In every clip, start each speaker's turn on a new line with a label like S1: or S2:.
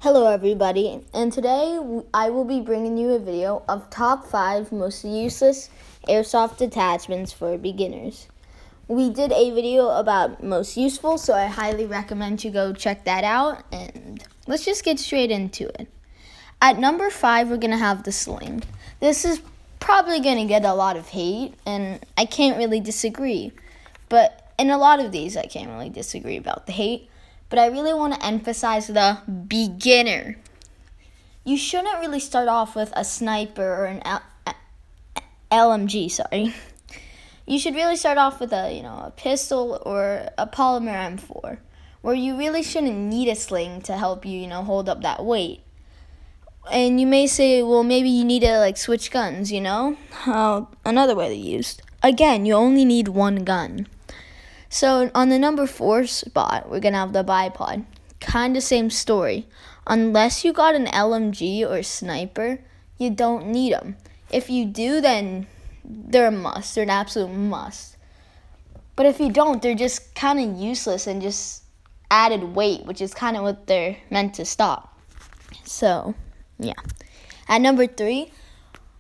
S1: Hello everybody, and today I will be bringing you a video of top 5 most useless airsoft attachments for beginners. We did a video about most useful, so I highly recommend you go check that out, and let's just get straight into it. At number 5, we're going to have the sling. This is probably going to get a lot of hate, and I can't really disagree, but in a lot of these I can't really disagree about the hate. But I really want to emphasize the beginner. You shouldn't really start off with a sniper or an LMG, sorry. You should really start off with a pistol or a polymer M4, where you really shouldn't need a sling to help you, hold up that weight. And you may say, well, maybe you need to switch guns, another way to use. Again, you only need one gun. So on the number 4 spot, we're going to have the bipod. Kind of same story. Unless you got an LMG or sniper, you don't need them. If you do, then they're a must. They're an absolute must. But if you don't, they're just kind of useless and just added weight, which is kind of what they're meant to stop. So, yeah. At number 3,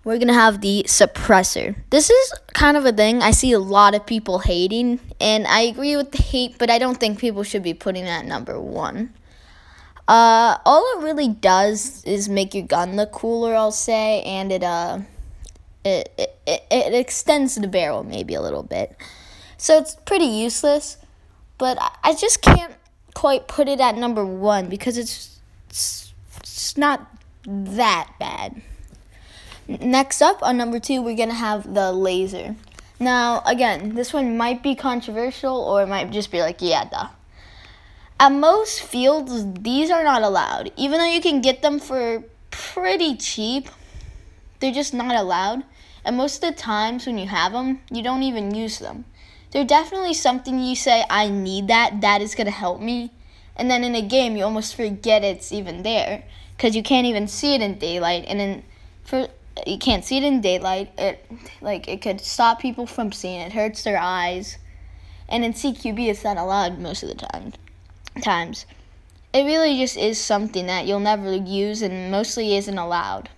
S1: we're going to have the suppressor. This is kind of a thing I see a lot of people hating, and I agree with the hate, but I don't think people should be putting that at number 1. All it really does is make your gun look cooler, I'll say, and it extends the barrel maybe a little bit. So it's pretty useless, but I just can't quite put it at number 1 because it's not that bad. Next up, on number 2, we're going to have the laser. Now, again, this one might be controversial, or it might just be yeah, duh. At most fields, these are not allowed. Even though you can get them for pretty cheap, they're just not allowed. And most of the times when you have them, you don't even use them. They're definitely something you say, I need that is going to help me. And then in a game, you almost forget it's even there, because you can't even see it in daylight. And you can't see it in daylight. It could stop people from seeing it. It hurts their eyes. And in CQB, it's not allowed most of the times. It really just is something that you'll never use and mostly isn't allowed.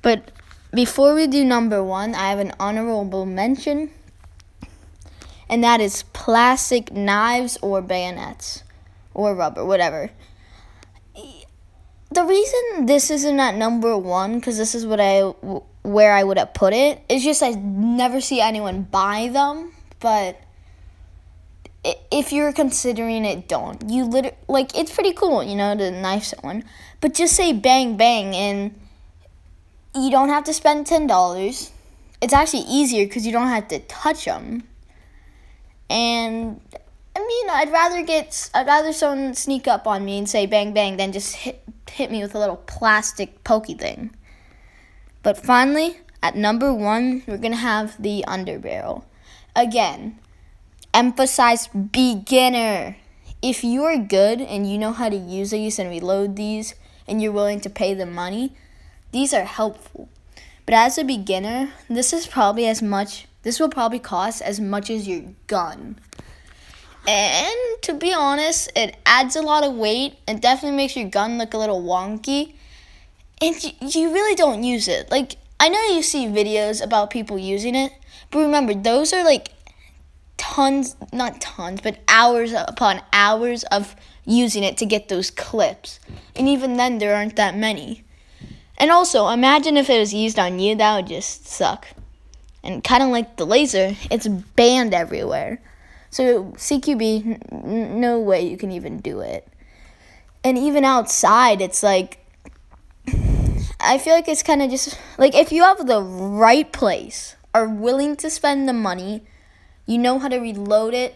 S1: But before we do number 1, I have an honorable mention, and that is plastic knives or bayonets or rubber, whatever. The reason this isn't at number 1, because this is where I would have put it, is just I never see anyone buy them. But if you're considering it, don't. You it's pretty cool, to knife someone. But just say bang bang, and you don't have to spend $10. It's actually easier because you don't have to touch them. And I'd rather someone sneak up on me and say bang bang than just hit me with a little plastic pokey thing. But finally, at number 1, we're going to have the underbarrel. Again, emphasize beginner. If you are good and you know how to use these and reload these and you're willing to pay the money, these are helpful. But as a beginner, this will probably cost as much as your gun. And to be honest, it adds a lot of weight. It definitely makes your gun look a little wonky. And you really don't use it. I know you see videos about people using it. But remember, those are not tons, but hours upon hours of using it to get those clips. And even then, there aren't that many. And also, imagine if it was used on you. That would just suck. And kind of like the laser, it's banned everywhere. So CQB, no way you can even do it. And even outside, it's I feel like it's kind of just, if you have the right place, are willing to spend the money, you know how to reload it,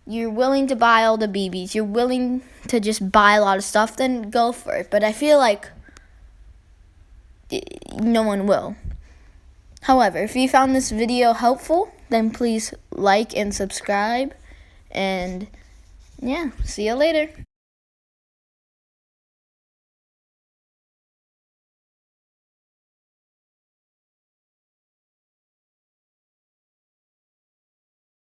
S1: you're willing to buy all the BBs, you're willing to just buy a lot of stuff, then go for it. But I feel like no one will. However, if you found this video helpful, then please like and subscribe. And yeah, see you later.